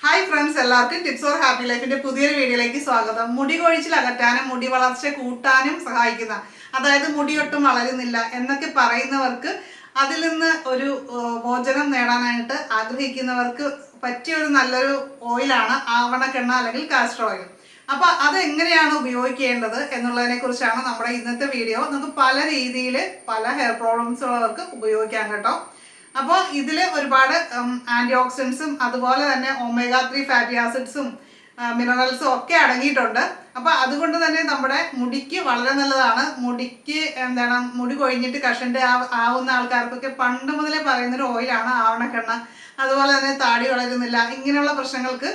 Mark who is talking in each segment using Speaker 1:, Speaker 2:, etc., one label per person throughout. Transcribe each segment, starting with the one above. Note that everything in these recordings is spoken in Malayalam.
Speaker 1: ഹായ് ഫ്രണ്ട്സ്, എല്ലാവർക്കും ടിപ്സ് ഓർ ഹാപ്പി ലൈഫിന്റെ പുതിയൊരു വീഡിയോയിലേക്ക് സ്വാഗതം. മുടി കൊഴിച്ചിൽ അകറ്റാനും മുടി വളർച്ച കൂട്ടാനും സഹായിക്കുന്ന, അതായത് മുടിയൊട്ടും വളരുന്നില്ല എന്നൊക്കെ പറയുന്നവർക്ക് അതിൽ നിന്ന് ഒരു മോചനം നേടാനായിട്ട് ആഗ്രഹിക്കുന്നവർക്ക് പറ്റിയ ഒരു നല്ലൊരു ഓയിലാണ് ആവണക്കെണ്ണ അല്ലെങ്കിൽ കാസ്റ്റർ ഓയിൽ. അപ്പോൾ അതെങ്ങനെയാണ് ഉപയോഗിക്കേണ്ടത് എന്നുള്ളതിനെ കുറിച്ചാണ് നമ്മുടെ ഇന്നത്തെ വീഡിയോ. നമുക്ക് പല രീതിയിൽ പല ഹെയർ പ്രോബ്ലംസ് ഉള്ളവർക്ക് ഉപയോഗിക്കാം കേട്ടോ. അപ്പോൾ ഇതിൽ ഒരുപാട് ആൻറ്റി ഓക്സിഡൻസും അതുപോലെ തന്നെ ഒമേഗ 3 ഫാറ്റി ആസിഡ്സും മിനറൽസും ഒക്കെ അടങ്ങിയിട്ടുണ്ട്. അപ്പോൾ അതുകൊണ്ട് തന്നെ നമ്മുടെ മുടിക്ക് വളരെ നല്ലതാണ്. മുടിക്ക് മുടി കൊഴിഞ്ഞിട്ട് കഷൻ്റെ ആവുന്ന ആൾക്കാർക്കൊക്കെ പണ്ട് മുതലേ പറയുന്നൊരു ഓയിലാണ് ആവണക്കെണ്ണ. അതുപോലെ തന്നെ താടി വളരുന്നില്ല, ഇങ്ങനെയുള്ള പ്രശ്നങ്ങൾക്ക്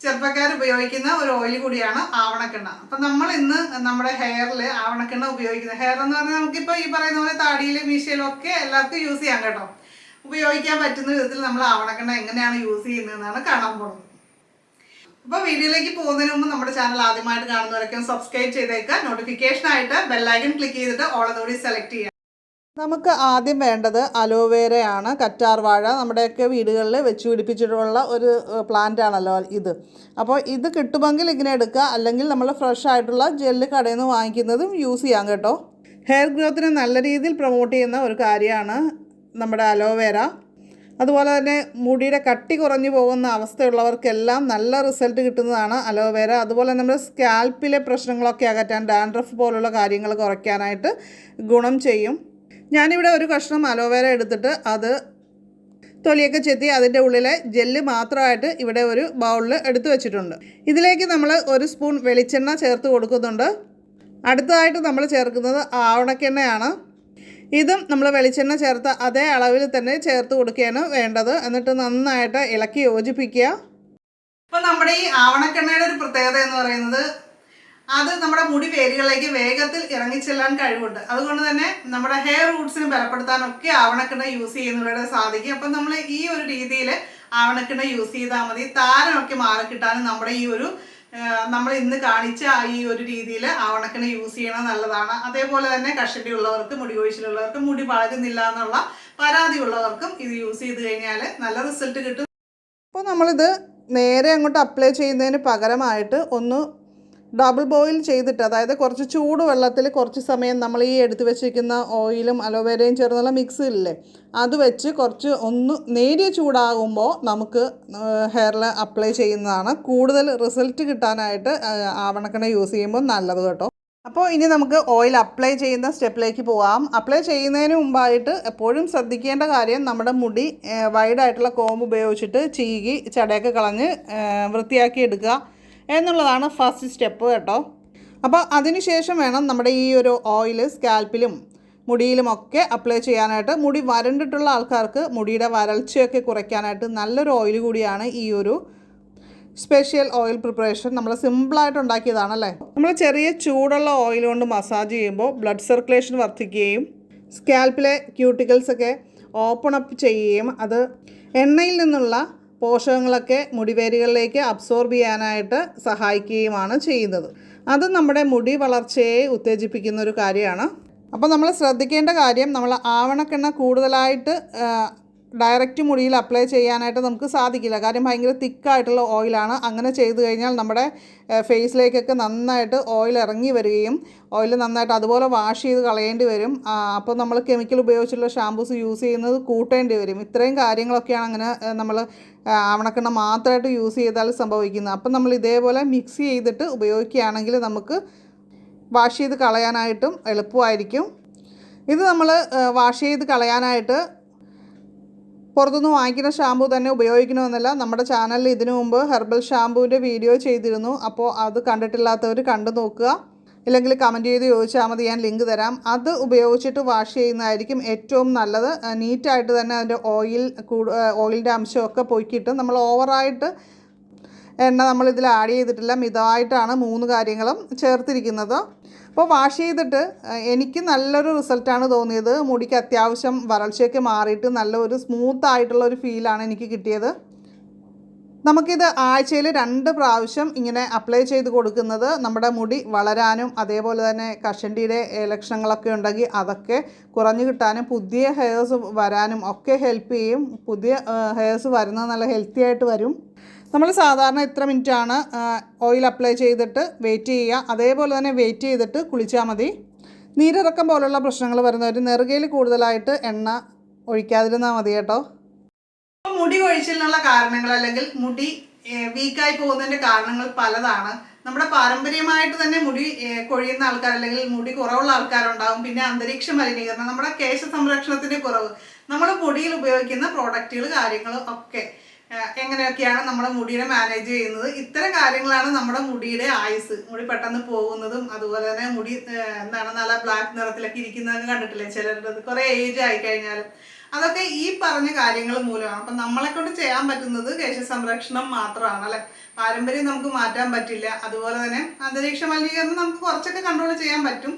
Speaker 1: ചെറുപ്പക്കാർ ഉപയോഗിക്കുന്ന ഒരു ഓയിൽ കൂടിയാണ് ആവണക്കെണ്ണ. അപ്പം നമ്മൾ ഇന്ന് നമ്മുടെ ഹെയറിൽ ആവണക്കെണ്ണ ഉപയോഗിക്കുന്നത്, ഹെയർ എന്ന് പറഞ്ഞാൽ നമുക്കിപ്പോൾ ഈ പറയുന്ന പോലെ താടിയിലും മീശയിലും ഒക്കെ എല്ലാവർക്കും യൂസ് ചെയ്യാം കേട്ടോ. ഉപയോഗിക്കാൻ പറ്റുന്ന വിധത്തിൽ നമ്മൾ ആവണക്കെണ്ണ എങ്ങനെയാണ് യൂസ് ചെയ്യുന്നതെന്നാണ് കാണാൻ പോകുന്നത്. അപ്പോൾ വീഡിയോയിലേക്ക് പോകുന്നതിന് മുമ്പ് നമ്മുടെ ചാനൽ ആദ്യമായിട്ട് കാണുന്നവരൊക്കെ സബ്സ്ക്രൈബ് ചെയ്തേക്കുക. നോട്ടിഫിക്കേഷനായിട്ട് ബെല്ലൈക്കൺ ക്ലിക്ക് ചെയ്തിട്ട് ഓളതോടി സെലക്ട് ചെയ്യുക. നമുക്ക് ആദ്യം വേണ്ടത് അലോവേരയാണ്. കറ്റാർ വാഴ നമ്മുടെയൊക്കെ വീടുകളിൽ വെച്ച് പിടിപ്പിച്ചിട്ടുള്ള ഒരു പ്ലാന്റ് ആണല്ലോ ഇത്. അപ്പോൾ ഇത് കിട്ടുമെങ്കിൽ ഇങ്ങനെ എടുക്കുക, അല്ലെങ്കിൽ നമ്മൾ ഫ്രഷ് ആയിട്ടുള്ള ജെല്ല് കടയിൽ നിന്ന് വാങ്ങിക്കുന്നതും യൂസ് ചെയ്യാം കേട്ടോ. ഹെയർ ഗ്രോത്തിനെ നല്ല രീതിയിൽ പ്രൊമോട്ട് ചെയ്യുന്ന ഒരു കാര്യമാണ് നമ്മുടെ അലോവേര. അതുപോലെ തന്നെ മുടിയുടെ കട്ടി കുറഞ്ഞു പോകുന്ന അവസ്ഥയുള്ളവർക്കെല്ലാം നല്ല റിസൾട്ട് കിട്ടുന്നതാണ് അലോവേര. അതുപോലെ നമ്മുടെ സ്കാൽപ്പിലെ പ്രശ്നങ്ങളൊക്കെ അകറ്റാൻ, ഡാൻഡ്രഫ് പോലുള്ള കാര്യങ്ങൾ കുറയ്ക്കാനായിട്ട് ഗുണം ചെയ്യും. ഞാനിവിടെ ഒരു കഷ്ണം അലോവേര എടുത്തിട്ട് അത് തൊലിയൊക്കെ ചെത്തി അതിൻ്റെ ഉള്ളിലെ ജെല്ല് മാത്രമായിട്ട് ഇവിടെ ഒരു ബൗളിൽ എടുത്തു വെച്ചിട്ടുണ്ട്. ഇതിലേക്ക് നമ്മൾ 1 സ്പൂൺ വെളിച്ചെണ്ണ ചേർത്ത് കൊടുക്കുന്നുണ്ട്. അടുത്തതായിട്ട് നമ്മൾ ചേർക്കുന്നത് ആവണക്കെണ്ണയാണ്. ഇതും നമ്മൾ വെളിച്ചെണ്ണ ചേർത്ത് അതേ അളവിൽ തന്നെ ചേർത്ത് കൊടുക്കുകയാണ് വേണ്ടത്. എന്നിട്ട് നന്നായിട്ട് ഇളക്കി യോജിപ്പിക്കുക. അപ്പോൾ നമ്മുടെ ഈ ആവണക്കെണ്ണയുടെ ഒരു പ്രത്യേകത എന്ന് പറയുന്നത്, അത് നമ്മുടെ മുടി വേരുകളിലേക്ക് വേഗത്തിൽ ഇറങ്ങിച്ചെല്ലാൻ കഴിവുണ്ട്. അതുകൊണ്ട് തന്നെ നമ്മുടെ ഹെയർ റൂട്ട്സിന് ബലപ്പെടുത്താനൊക്കെ ആവണക്കെണ്ണ യൂസ് ചെയ്യുന്നതിലൂടെ സാധിക്കും. അപ്പം നമ്മൾ ഈ ഒരു രീതിയിൽ ആവണക്കെണ്ണ യൂസ് ചെയ്താൽ മതി. താരനൊക്കെ മാറിക്കിട്ടാനും നമ്മുടെ ഈ ഒരു നമ്മൾ ഇന്ന് കാണിച്ച ഈ ഒരു രീതിയിൽ ആവണക്കെണ്ണ യൂസ് ചെയ്യണത് നല്ലതാണ്. അതേപോലെ തന്നെ കഷണ്ടി ഉള്ളവർക്ക്, മുടി കൊഴിച്ചിലുള്ളവർക്ക്, മുടി വളരുന്നില്ല എന്നുള്ള പരാതി ഉള്ളവർക്കും ഇത് യൂസ് ചെയ്ത് കഴിഞ്ഞാൽ നല്ല റിസൾട്ട് കിട്ടും. അപ്പോൾ നമ്മളിത് നേരെ അങ്ങോട്ട് അപ്ലൈ ചെയ്യുന്നതിന് പകരമായിട്ട് ഒന്ന് ഡബിൾ ബോയിൽ ചെയ്തിട്ട്, അതായത് കുറച്ച് ചൂട് വെള്ളത്തിൽ കുറച്ച് സമയം നമ്മൾ ഈ എടുത്ത് വെച്ചിരിക്കുന്ന ഓയിലും അലോവേരയും ചേർന്നുള്ള മിക്സ് ഇല്ലേ, അത് വെച്ച് കുറച്ച് ഒന്ന് നേരിയ ചൂടാകുമ്പോൾ നമുക്ക് ഹെയറിൽ അപ്ലൈ ചെയ്യുന്നതാണ് കൂടുതൽ റിസൾട്ട് കിട്ടാനായിട്ട് ആവണക്കെണ്ണ യൂസ് ചെയ്യുമ്പോൾ നല്ലത് കേട്ടോ. അപ്പോൾ ഇനി നമുക്ക് ഓയിൽ അപ്ലൈ ചെയ്യുന്ന സ്റ്റെപ്പിലേക്ക് പോകാം. അപ്ലൈ ചെയ്യുന്നതിന് മുമ്പായിട്ട് എപ്പോഴും ശ്രദ്ധിക്കേണ്ട കാര്യം, നമ്മുടെ മുടി വൈഡായിട്ടുള്ള കോമ്പ് ഉപയോഗിച്ചിട്ട് ചീകി ചടയൊക്കെ കളഞ്ഞ് വൃത്തിയാക്കി എടുക്കുക എന്നുള്ളതാണ് ഫസ്റ്റ് സ്റ്റെപ്പ് കേട്ടോ. അപ്പോൾ അതിനുശേഷം വേണം നമ്മുടെ ഈ ഒരു ഓയിൽ സ്കാൽപ്പിലും മുടിയിലുമൊക്കെ അപ്ലൈ ചെയ്യാനായിട്ട്. മുടി വരണ്ടിട്ടുള്ള ആൾക്കാർക്ക് മുടിയുടെ വരൾച്ചയൊക്കെ കുറയ്ക്കാനായിട്ട് നല്ലൊരു ഓയിൽ കൂടിയാണ് ഈ ഒരു സ്പെഷ്യൽ ഓയിൽ പ്രിപ്പറേഷൻ. നമ്മൾ സിമ്പിളായിട്ട് ഉണ്ടാക്കിയതാണല്ലേ. നമ്മൾ ചെറിയ ചൂടുള്ള ഓയിൽ കൊണ്ട് മസാജ് ചെയ്യുമ്പോൾ ബ്ലഡ് സർക്കുലേഷൻ വർദ്ധിക്കുകയും സ്കാൽപ്പിലെ ക്യൂട്ടിക്കിൾസൊക്കെ ഓപ്പൺ അപ്പ് ചെയ്യുകയും അത് എണ്ണയിൽ നിന്നുള്ള പോഷകങ്ങളൊക്കെ മുടിവേരുകളിലേക്ക് അബ്സോർബ് ചെയ്യാനായിട്ട് സഹായിക്കുകയുമാണ് ചെയ്യുന്നത്. അത് നമ്മുടെ മുടി വളർച്ചയെ ഉത്തേജിപ്പിക്കുന്ന ഒരു കാര്യമാണ്. അപ്പോൾ നമ്മൾ ശ്രദ്ധിക്കേണ്ട കാര്യം, നമ്മൾ ആവണക്കെണ്ണ കൂടുതലായിട്ട് ഡയറക്റ്റ് മുടിയിൽ അപ്ലൈ ചെയ്യാനായിട്ട് നമുക്ക് സാധിക്കില്ല. കാര്യം ഭയങ്കര തിക്കായിട്ടുള്ള ഓയിലാണ്. അങ്ങനെ ചെയ്തു കഴിഞ്ഞാൽ നമ്മുടെ ഫേസിലേക്കൊക്കെ നന്നായിട്ട് ഓയിൽ ഇറങ്ങി വരികയും ഓയിൽ നന്നായിട്ട് അതുപോലെ വാഷ് ചെയ്ത് കളയേണ്ടി വരും. അപ്പോൾ നമ്മൾ കെമിക്കൽ ഉപയോഗിച്ചുള്ള ഷാമ്പൂസ് യൂസ് ചെയ്യുന്നത് കൂട്ടേണ്ടി വരും. ഇത്രയും കാര്യങ്ങളൊക്കെയാണ് അങ്ങനെ നമ്മൾ ആവണക്കെണ്ണ മാത്രമായിട്ട് യൂസ് ചെയ്താൽ സംഭവിക്കുന്നത്. അപ്പം നമ്മൾ ഇതേപോലെ മിക്സ് ചെയ്തിട്ട് ഉപയോഗിക്കുകയാണെങ്കിൽ നമുക്ക് വാഷ് ചെയ്ത് കളയാനായിട്ടും എളുപ്പമായിരിക്കും. ഇത് നമ്മൾ വാഷ് ചെയ്ത് കളയാനായിട്ട് പുറത്തുനിന്ന് വാങ്ങിക്കുന്ന ഷാമ്പൂ തന്നെ ഉപയോഗിക്കണമെന്നല്ല. നമ്മുടെ ചാനലിൽ ഇതിനു മുമ്പ് ഹെർബൽ ഷാമ്പൂവിൻ്റെ വീഡിയോ ചെയ്തിരുന്നു. അപ്പോൾ അത് കണ്ടിട്ടില്ലാത്തവർ കണ്ടു നോക്കുക. ഇല്ലെങ്കിൽ കമൻറ്റ് ചെയ്ത് ചോദിച്ചാൽ മതി, ഞാൻ ലിങ്ക് തരാം. അത് ഉപയോഗിച്ചിട്ട് വാഷ് ചെയ്യുന്നതായിരിക്കും ഏറ്റവും നല്ലത്. നീറ്റായിട്ട് തന്നെ അതിൻ്റെ ഓയിലിൻ്റെ അംശമൊക്കെ പോയി കിട്ടും. നമ്മൾ ഓവറായിട്ട് എണ്ണ നമ്മളിതിൽ ആഡ് ചെയ്തിട്ടില്ല. മിതമായിട്ടാണ് 3 കാര്യങ്ങളും ചേർത്തിരിക്കുന്നത്. അപ്പോൾ വാഷ് ചെയ്തിട്ട് എനിക്ക് നല്ലൊരു റിസൾട്ടാണ് തോന്നിയത്. മുടിക്ക് അത്യാവശ്യം വരൾച്ചയൊക്കെ മാറിയിട്ട് നല്ലൊരു സ്മൂത്തായിട്ടുള്ളൊരു ഫീലാണ് എനിക്ക് കിട്ടിയത്. നമുക്കിത് ആഴ്ചയിൽ 2 പ്രാവശ്യം ഇങ്ങനെ അപ്ലൈ ചെയ്ത് കൊടുക്കുന്നത് നമ്മുടെ മുടി വളരാനും അതേപോലെ തന്നെ കഷണ്ടിയുടെ ലക്ഷണങ്ങളൊക്കെ ഉണ്ടെങ്കിൽ അതൊക്കെ കുറഞ്ഞു കിട്ടാനും പുതിയ ഹെയർസ് വരാനും ഒക്കെ ഹെൽപ്പ് ചെയ്യും. പുതിയ ഹെയർസ് വരുന്നത് നല്ല ഹെൽത്തി ആയിട്ട് വരും. നമ്മൾ സാധാരണ എത്ര മിനിറ്റാണ് ഓയിൽ അപ്ലൈ ചെയ്തിട്ട് വെയിറ്റ് ചെയ്യുക, അതേപോലെ തന്നെ വെയിറ്റ് ചെയ്തിട്ട് കുളിച്ചാൽ മതി. നീരിറക്കം പോലുള്ള പ്രശ്നങ്ങൾ വരുന്നവർ നെറുകയിൽ കൂടുതലായിട്ട് എണ്ണ ഒഴിക്കാതിരുന്നാൽ മതി കേട്ടോ. മുടി കൊഴിച്ചിലിനുള്ള കാരണങ്ങൾ അല്ലെങ്കിൽ മുടി വീക്കായി പോകുന്നതിൻ്റെ കാരണങ്ങൾ പലതാണ്. നമ്മുടെ പാരമ്പര്യമായിട്ട് തന്നെ മുടി കൊഴിയുന്ന ആൾക്കാർ അല്ലെങ്കിൽ മുടി കുറവുള്ള ആൾക്കാരുണ്ടാകും. പിന്നെ അന്തരീക്ഷ മലിനീകരണം, നമ്മുടെ കേശ സംരക്ഷണത്തിൻ്റെ കുറവ്, നമ്മൾ മുടിയിൽ ഉപയോഗിക്കുന്ന പ്രോഡക്റ്റുകൾ കാര്യങ്ങളും ഒക്കെ എങ്ങനെയൊക്കെയാണ് നമ്മുടെ മുടിയെ മാനേജ് ചെയ്യുന്നത്. ഇത്തരം കാര്യങ്ങളാണ് നമ്മുടെ മുടിയുടെ ആയുസ്, മുടി പെട്ടെന്ന് പോകുന്നതും. അതുപോലെ തന്നെ മുടി നല്ല ബ്ലാക്ക് നിറത്തിലൊക്കെ ഇരിക്കുന്നതൊക്കെ കണ്ടിട്ടില്ലേ ചിലരുടെ, കുറേ ഏജ് ആയി കഴിഞ്ഞാലും. അതൊക്കെ ഈ പറഞ്ഞ കാര്യങ്ങൾ മൂലമാണ്. അപ്പം നമ്മളെ കൊണ്ട് ചെയ്യാൻ പറ്റുന്നത് കേശ സംരക്ഷണം മാത്രമാണ് അല്ലെ. പാരമ്പര്യം നമുക്ക് മാറ്റാൻ പറ്റില്ല. അതുപോലെ തന്നെ അന്തരീക്ഷ മലിനീകരണം നമുക്ക് കുറച്ചൊക്കെ കൺട്രോൾ ചെയ്യാൻ പറ്റും.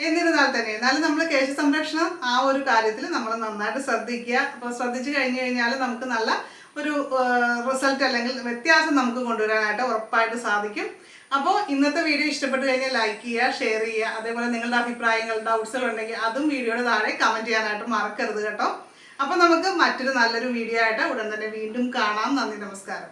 Speaker 1: എന്നിരുന്നാൽ തന്നെ എന്നാലും നമ്മൾ കേശ സംരക്ഷണം ആ ഒരു കാര്യത്തിൽ നമ്മൾ നന്നായിട്ട് ശ്രദ്ധിക്കുക. അപ്പോൾ ശ്രദ്ധിച്ചു കഴിഞ്ഞു കഴിഞ്ഞാൽ നമുക്ക് നല്ല ഒരു റിസൾട്ട് അല്ലെങ്കിൽ വ്യത്യാസം നമുക്ക് കൊണ്ടുവരാനായിട്ട് ഉറപ്പായിട്ട് സാധിക്കും. അപ്പോൾ ഇന്നത്തെ വീഡിയോ ഇഷ്ടപ്പെട്ട് കഴിഞ്ഞാൽ ലൈക്ക് ചെയ്യുക, ഷെയർ ചെയ്യുക. അതേപോലെ നിങ്ങളുടെ അഭിപ്രായങ്ങൾ, ഡൗട്ട്സുകൾ ഉണ്ടെങ്കിൽ അതും വീഡിയോയുടെ താഴെ കമൻറ്റ് ചെയ്യാനായിട്ട് മറക്കരുത് കേട്ടോ. അപ്പോൾ നമുക്ക് മറ്റൊരു നല്ലൊരു വീഡിയോ ആയിട്ട് ഉടൻ തന്നെ വീണ്ടും കാണാം. നന്ദി, നമസ്കാരം.